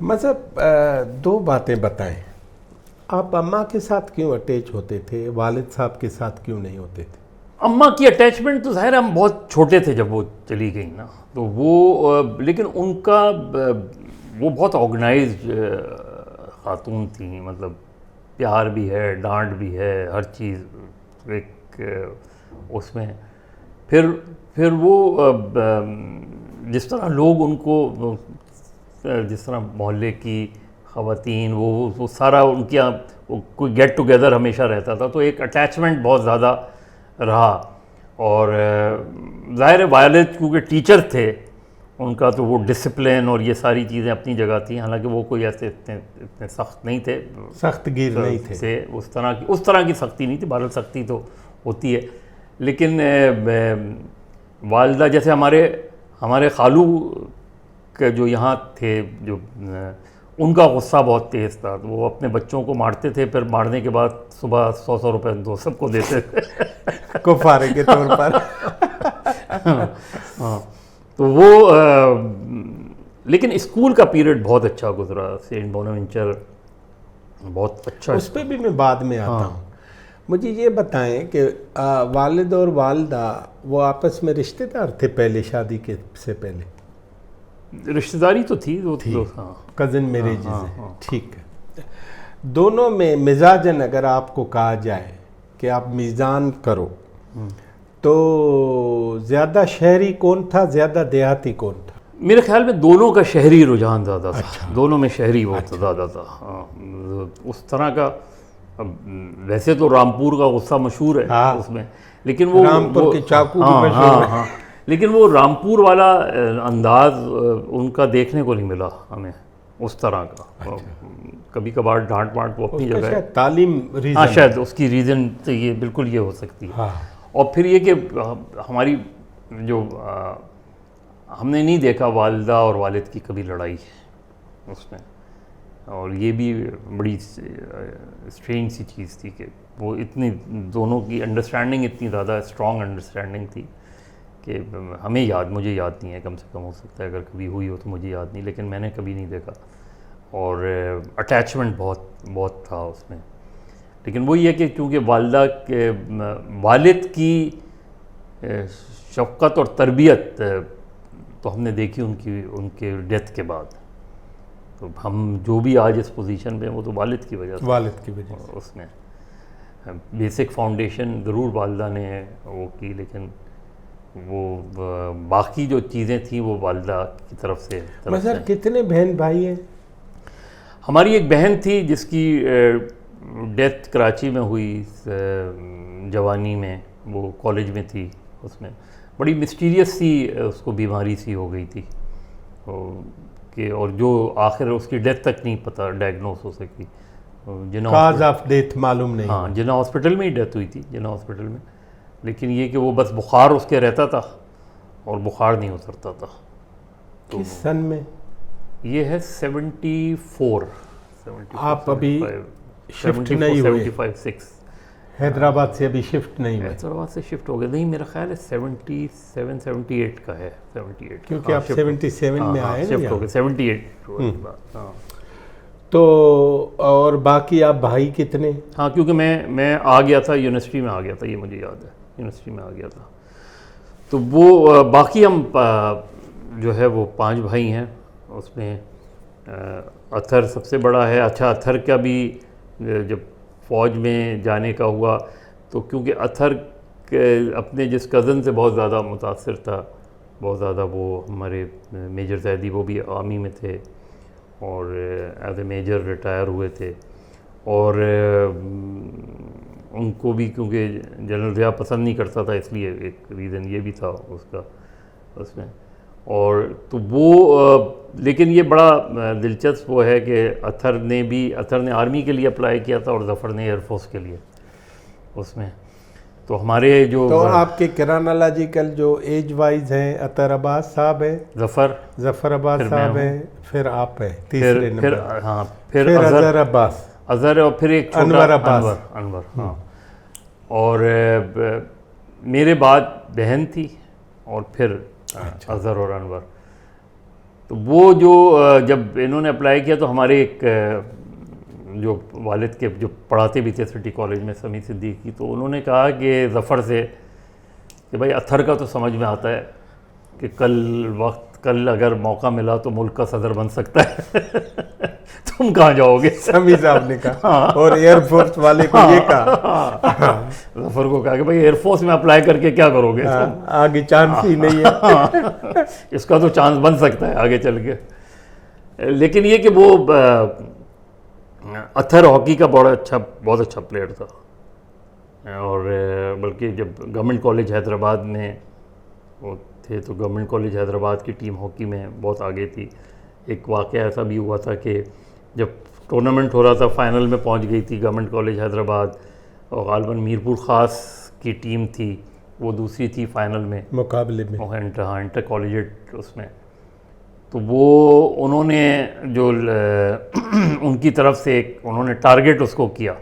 मतलब दो बातें बताएं, आप अम्मा के साथ क्यों अटैच होते थे, वालिद साहब के साथ क्यों नहीं होते थे? अम्मा की अटैचमेंट तो ज़ाहिर हम बहुत छोटे थे जब वो चली गई ना, तो वो लेकिन उनका वो बहुत ऑर्गेनाइज्ड खातून थी, मतलब प्यार भी है, डांट भी है, हर चीज़ एक उसमें। फिर वो जिस तरह लोग उनको जिस तरह मोहल्ले की ख़वातीन वो सारा उनके यहाँ कोई गेट टुगेदर हमेशा रहता था, तो एक अटैचमेंट बहुत ज़्यादा रहा। और ज़ाहिर है वालिद क्योंकि टीचर थे, उनका तो वो डिसिप्लिन और ये सारी चीज़ें अपनी जगह थी, हालांकि वो कोई ऐसे इतने सख्त नहीं थे, सख्त गिर नहीं थे से उस तरह की सख्ती नहीं थी। बहरहाल सख्ती तो होती है, लेकिन वालिदा जैसे हमारे खालू के जो यहाँ थे, जो उनका गुस्सा बहुत तेज़ था, तो वो अपने बच्चों को मारते थे, फिर मारने के बाद सुबह 100 रुपये दो सबको देते थे कुफारे के तौर पर। हाँ, तो वो लेकिन स्कूल का पीरियड बहुत अच्छा गुजरा, सेंट बोनावेंचर बहुत अच्छा। उस पर भी मैं बाद में आता हूँ। मुझे ये बताएं कि वालिद और वालिदा वो आपस में रिश्तेदार थे पहले शादी के से पहले? रिश्तेदारी तो थी, वो थी, हाँ, कज़न मैरिजेज है, ठीक है। दोनों में मिजाजन अगर आपको कहा जाए कि आप मीज़ान करो, तो ज़्यादा शहरी कौन था, ज़्यादा देहाती कौन था? मेरे ख्याल में दोनों का शहरी रुझान ज़्यादा था। अच्छा। दोनों में शहरी बहुत ज़्यादा था। हाँ, उस तरह का। वैसे तो रामपुर का गुस्सा मशहूर है। हाँ, उसमें, लेकिन वो रामपुर के चाकू भी हाँ, मशहूर है। हाँ, लेकिन वो रामपुर वाला अंदाज उनका देखने को नहीं मिला हमें, उस तरह का। अच्छा। कभी कभार डांट वाट वो अपनी जगह है, तालीम रीज़न। हाँ, शायद उसकी रीज़न तो ये बिल्कुल ये हो सकती है। हाँ। और फिर ये कि हमारी जो हमने नहीं देखा वालिदा और वालिद की कभी लड़ाई उसमें, और ये भी बड़ी स्ट्रेंज सी चीज़ थी कि वो इतनी दोनों की अंडरस्टैंडिंग इतनी ज़्यादा स्ट्रॉन्ग अंडरस्टैंडिंग थी कि मुझे याद नहीं है, कम से कम हो सकता है अगर कभी हुई हो तो मुझे याद नहीं, लेकिन मैंने कभी नहीं देखा। और अटैचमेंट बहुत था उसमें। लेकिन वही है कि क्योंकि वालिदा के वालिद की शफ़क़त और तरबियत तो हमने देखी उनके डेथ के बाद, तो हम जो भी आज इस पोजीशन में वो तो वालिद की वजह से। उसमें बेसिक फाउंडेशन ज़रूर वालिदा ने वो की, लेकिन वो बाकी जो चीज़ें थी वो वालिदा की तरफ से। सर कितने बहन भाई हैं? हमारी एक बहन थी जिसकी डेथ कराची में हुई जवानी में, वो कॉलेज में थी। उसमें बड़ी मिस्टीरियस सी उसको बीमारी सी हो गई थी कि, और जो आखिर उसकी डेथ तक नहीं पता डायग्नोस हो सकी। काज ऑफ डेथ मालूम नहीं। हाँ, जिन्ना हॉस्पिटल में ही डेथ हुई थी, जिन्ना हॉस्पिटल में। लेकिन ये कि वो बस बुखार उसके रहता था और बुखार नहीं उतरता था। तो किस सन में? ये है 74। आप अभी शिफ्ट नहीं हुए? 75-6 हैदराबाद से अभी शिफ्ट नहीं हुए? हैदराबाद से शिफ्ट हो गए नहीं, मेरा ख्याल है 77-78 का है। 78 क्योंकि आप 77 में आए ना, शिफ्ट हो गए 78। हाँ, तो और बाकी आप भाई कितने? हाँ, क्योंकि मैं आ गया था, यूनिवर्सिटी में आ गया था, ये मुझे याद है, यूनिवर्सिटी में आ गया था। तो वो बाकी हम जो है वो 5 भाई हैं। उसमें अथर सबसे बड़ा है। अच्छा, अथर का भी जब फ़ौज में जाने का हुआ तो क्योंकि अथर अपने जिस कज़न से बहुत ज़्यादा मुतासिर था, बहुत ज़्यादा, वो हमारे मेजर ज़ैदी, वो भी आर्मी में थे और एज ए मेजर रिटायर हुए थे। और उनको भी क्योंकि जनरल ज़िया पसंद नहीं करता था, इसलिए एक रीज़न ये भी था उसका उसमें। और तो वो लेकिन ये बड़ा दिलचस्प वो है कि अथर ने आर्मी के लिए अप्लाई किया था और ज़फ़र ने एयरफोर्स के लिए उसमें। तो हमारे जो तो आपके क्रोनोलॉजिकल जो एज वाइज हैं, अतर अब्बास साहब है, ज़फ़र अब्बास साहब है, फिर आप है तीसरे नंबर, फिर अज़हर अब्बास, अज़हर, और फिर एक अनवर अब्बास, अनवर। हाँ, और मेरे बाद बहन थी और फिर अज़हर और अनवर। तो वो जो जब इन्होंने अप्लाई किया तो हमारे एक जो वालिद के जो पढ़ाते भी थे सिटी कॉलेज में, समी सिद्दीकी, तो उन्होंने कहा कि ज़फ़र से कि भाई अत्थर का तो समझ में आता है कि कल अगर मौका मिला तो मुल्क का सदर बन सकता है तुम कहाँ जाओगे? समी साहब ने कहा। और एयरफोर्स वाले को ये कहा, ज़फ़र को कहा कि भाई एयरफोर्स में अप्लाई करके क्या करोगे? आगे चांस ही नहीं है। इसका तो चांस बन सकता है आगे चल के। लेकिन ये कि वो अत्थर हॉकी का बहुत अच्छा प्लेयर था, और बल्कि जब गवर्नमेंट कॉलेज हैदराबाद में वो थे तो गवर्नमेंट कॉलेज हैदराबाद की टीम हॉकी में बहुत आगे थी। एक वाक़या ऐसा भी हुआ था कि जब टूर्नामेंट हो रहा था, फाइनल में पहुंच गई थी गवर्नमेंट कॉलेज हैदराबाद, और गालिबन मीरपुर ख़ास की टीम थी, वो दूसरी थी फाइनल में मुकाबले में, इंटर कॉलेजिएट उसमें। तो वो उन्होंने जो उनकी तरफ से उन्होंने टारगेट उसको किया,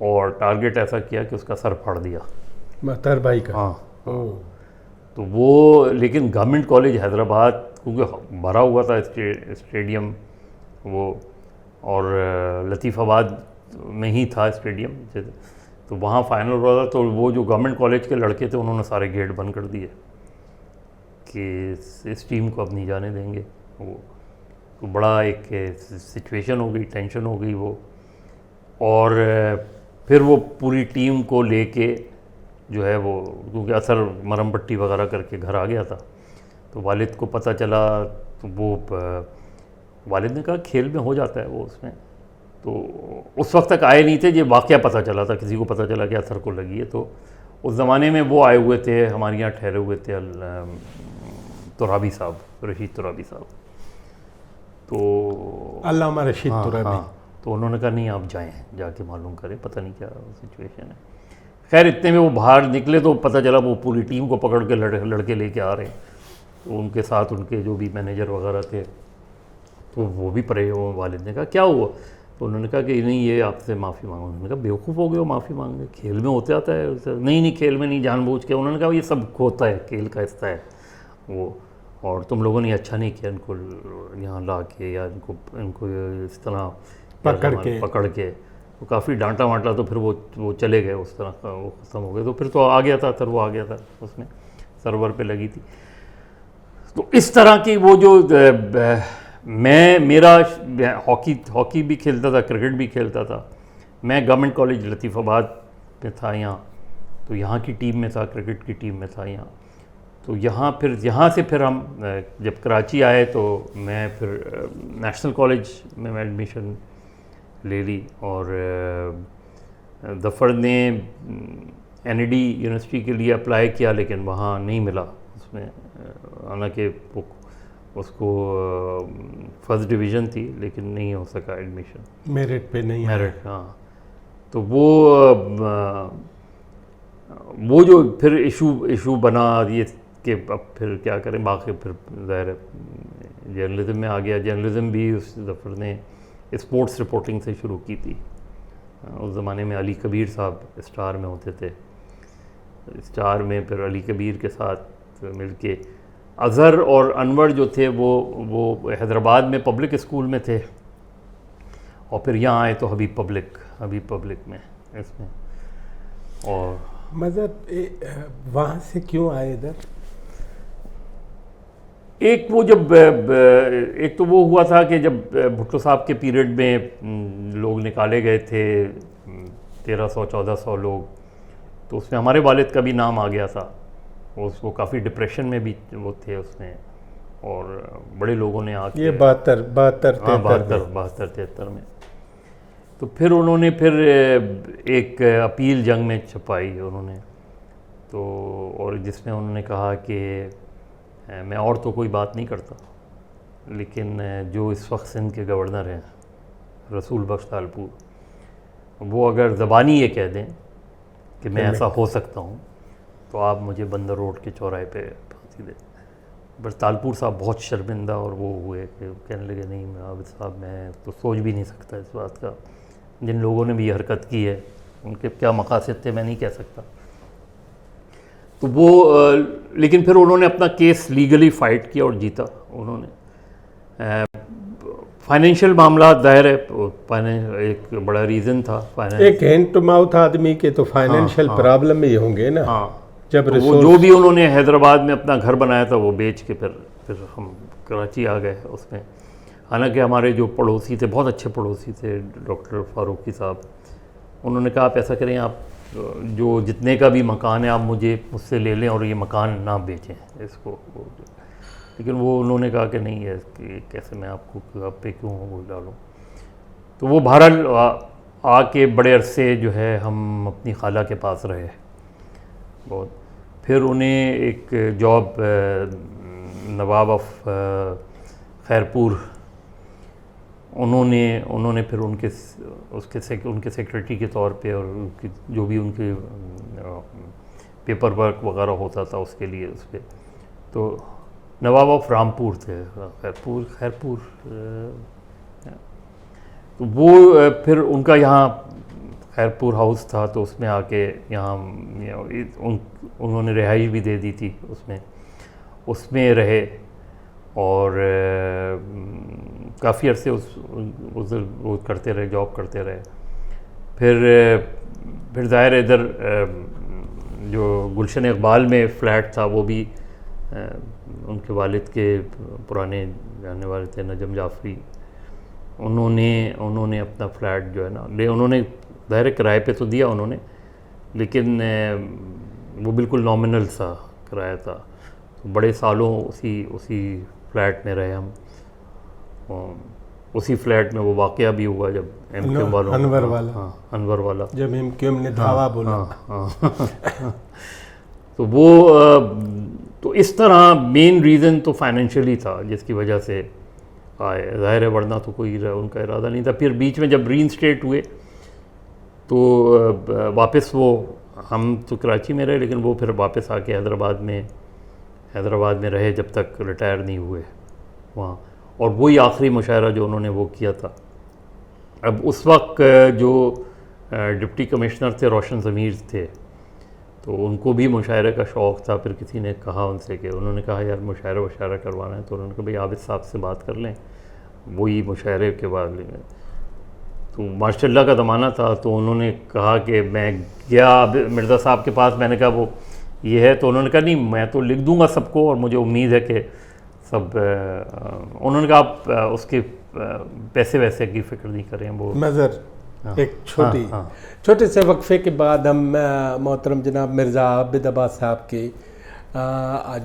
और टारगेट ऐसा किया कि उसका सर फाड़ दिया, महतर भाई का। हाँ। तो वो लेकिन गवर्नमेंट कॉलेज हैदराबाद क्योंकि भरा हुआ था स्टेडियम वो, और लतीफ़ाबाद में ही था स्टेडियम, तो वहाँ फाइनल हो रहा था। तो वो जो गवर्नमेंट कॉलेज के लड़के थे उन्होंने सारे गेट बंद कर दिए कि इस टीम को अब नहीं जाने देंगे। वो तो बड़ा एक सिचुएशन हो गई, टेंशन हो गई वो, और फिर वो पूरी टीम को लेके जो है वो, क्योंकि असर मरहम पट्टी वगैरह करके घर आ गया था, तो वालिद को पता चला, तो वो वालिद ने कहा खेल में हो जाता है वो उसमें। तो उस वक्त तक आए नहीं थे, ये वाक़या पता चला था, किसी को पता चला कि असर को लगी है। तो उस ज़माने में वो आए हुए थे, हमारे यहाँ ठहरे हुए थे तुराबी साहब, रशीद तुराबी साहब, तो अल्लामा रशीद तुराबी। हाँ, तो उन्होंने कहा नहीं आप जाएँ, जाके मालूम करें, पता नहीं क्या सिचुएशन है। खैर इतने में वो बाहर निकले तो पता चला वो पूरी टीम को पकड़ के लड़के लेके आ रहे हैं। तो उनके साथ उनके जो भी मैनेजर वगैरह थे, तो वो भी परे। वो वालिद ने कहा क्या हुआ? तो उन्होंने कहा कि नहीं ये आपसे माफ़ी मांगो। उन्होंने कहा बेवकूफ़ हो गए हो, माफ़ी मांगे, खेल में होते आता है। नहीं खेल में नहीं, जानबूझ के। उन्होंने कहा ये सब होता है, खेल का हिस्सा है वो, और तुम लोगों ने अच्छा नहीं किया इनको यहाँ ला के, या इनको इस तरह पकड़ के। तो काफ़ी डांटा वांटा, तो फिर वो चले गए, उस तरह का वो ख़त्म हो गए। तो फिर तो आ गया था, फिर वो आ गया था, उसमें सर्वर पे लगी थी। तो इस तरह की वो जो मेरा हॉकी भी खेलता था, क्रिकेट भी खेलता था। मैं गवर्नमेंट कॉलेज लतीफ़ाबाद में था यहाँ, तो यहाँ की टीम में था, क्रिकेट की टीम में था यहाँ। तो यहाँ से फिर हम जब कराची आए तो मैं फिर नेशनल कॉलेज में एडमिशन ले ली, और ज़फ़र ने NAD यूनिवर्सिटी के लिए अप्लाई किया, लेकिन वहाँ नहीं मिला उसमें। हालांकि उसको फर्स्ट डिवीज़न थी, लेकिन नहीं हो सका एडमिशन, मेरिट पे नहीं, मेरिट। हाँ, तो वो जो फिर इशू बना ये कि अब फिर क्या करें, बाकी फिर ज़ाहिर जर्नलिज्म में आ गया। जर्नलिज्म भी उस ज़फ़र ने स्पोर्ट्स रिपोर्टिंग से शुरू की थी। उस ज़माने में अली कबीर साहब स्टार में होते थे, स्टार में फिर अली कबीर के साथ मिलके अज़हर और अनवर जो थे वो हैदराबाद में पब्लिक स्कूल में थे, और फिर यहाँ आए तो हबीब पब्लिक में इसमें। और मतलब वहाँ से क्यों आए इधर? एक तो वो हुआ था कि जब भुट्टो साहब के पीरियड में लोग निकाले गए थे, 1300-1400 लोग, तो उसमें हमारे वालिद का भी नाम आ गया था। उसको काफ़ी डिप्रेशन में भी वो थे उसमें, और बड़े लोगों ने आके, ये 72-73 में। तो फिर उन्होंने एक अपील जंग में छपाई उन्होंने, तो और जिसमें उन्होंने कहा कि मैं और तो कोई बात नहीं करता, लेकिन जो इस वक्त सिंध के गवर्नर हैं रसूल बख्श तालपुर, वो अगर ज़बानी ये कह दें कि मैं ऐसा हो सकता हूँ, तो आप मुझे बंदर रोड के चौराहे पे फांसी दें। बस तालपुर साहब बहुत शर्मिंदा और वो हुए कि कहने लगे नहीं आबिद साहब, मैं तो सोच भी नहीं सकता इस बात का, जिन लोगों ने भी ये हरकत की है उनके क्या मकासद थे मैं नहीं कह सकता। तो वो लेकिन फिर उन्होंने अपना केस लीगली फ़ाइट किया और जीता उन्होंने। फाइनेंशियल मामला जाहिर है, एक बड़ा रीज़न था फाइनेंस। एक हैंड टू माउथ आदमी के तो फाइनेंशियल प्रॉब्लम ही होंगे ना। हाँ, जब तो वो जो भी उन्होंने हैदराबाद में अपना घर बनाया था वो बेच के फिर हम कराची आ गए उसमें। हालांकि हमारे जो पड़ोसी थे, बहुत अच्छे पड़ोसी थे, डॉक्टर फारूकी साहब, उन्होंने कहा आप ऐसा करें, आप जो जितने का भी मकान है आप मुझसे ले लें और ये मकान ना बेचें इसको। लेकिन वो उन्होंने कहा कि नहीं है कि कैसे मैं आपको आप पे क्यों वो डालूँ। तो वो बहरहाल आके बड़े अरसे जो है हम अपनी खाला के पास रहे बहुत। फिर उन्हें एक जॉब नवाब ऑफ खैरपुर, उन्होंने फिर उनके सेक्रेटरी के तौर पे और उनकी जो भी उनके पेपर वर्क वगैरह होता था उसके लिए उस पर, तो नवाब ऑफ रामपुर थे, खैरपुर तो वो फिर उनका यहाँ खैरपुर हाउस था, तो उसमें आके यहाँ उन्होंने रिहाई भी दे दी थी, उसमें रहे और काफ़ी अरसे उधर वो करते रहे, जॉब करते रहे। फिर ज़ाहिर इधर जो गुलशन इकबाल में फ़्लैट था वो भी उनके वालिद के पुराने जानने वाले थे, नजम जाफरी, उन्होंने अपना फ़्लैट जो है ना उन्होंने ज़ाहिर किराए पे तो दिया उन्होंने, लेकिन वो बिल्कुल नॉमिनल सा किराया था। तो बड़े सालों उसी फ्लैट में रहे हम। उसी फ्लैट में वो वाक़या भी हुआ जब एमक्यूएम वालों, अनवर वाला, हाँ अनवर वाला, जब एमक्यूएम ने धावा बोला। तो वो तो इस तरह मेन रीज़न तो फाइनेंशियली था जिसकी वजह से आए, ज़ाहिर है, वरना तो कोई उनका इरादा नहीं था। फिर बीच में जब रीइंस्टेट हुए तो वापस वो, हम तो कराची में रहे लेकिन वो फिर वापस आके हैदराबाद में रहे जब तक रिटायर नहीं हुए वहाँ, और वही आखिरी मुशायरा जो उन्होंने वो किया था। अब उस वक्त जो डिप्टी कमिश्नर थे रोशन ज़मीर थे, तो उनको भी मुशायरे का शौक़ था। फिर किसी ने कहा उनसे कि उन्होंने कहा यार मुशायरा करवाना है, तो उन्होंने कहा भाई आबिद साहब से बात कर लें, वही मुशायरे के बाद लेंगे। तो माशाल्लाह का ज़माना था, तो उन्होंने कहा कि मैं गया मिर्ज़ा साहब के पास, मैंने कहा वो ये है, तो उन्होंने कहा नहीं मैं तो लिख दूंगा सबको और मुझे उम्मीद है कि सब, उन्होंने कहा आप उसके पैसे वैसे की फ़िक्र नहीं करें। वो मज़र एक छोटे से वक्फे के बाद हम मोहतरम जनाब मिर्ज़ा आबिद अब्बास साहब के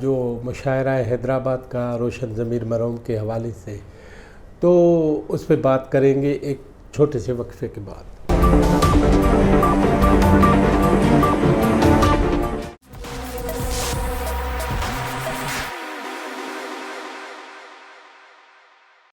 जो मुशायरा हैदराबाद का रोशन ज़मीर मरहूम के हवाले से, तो उस पर बात करेंगे एक छोटे से वक्फे के बाद।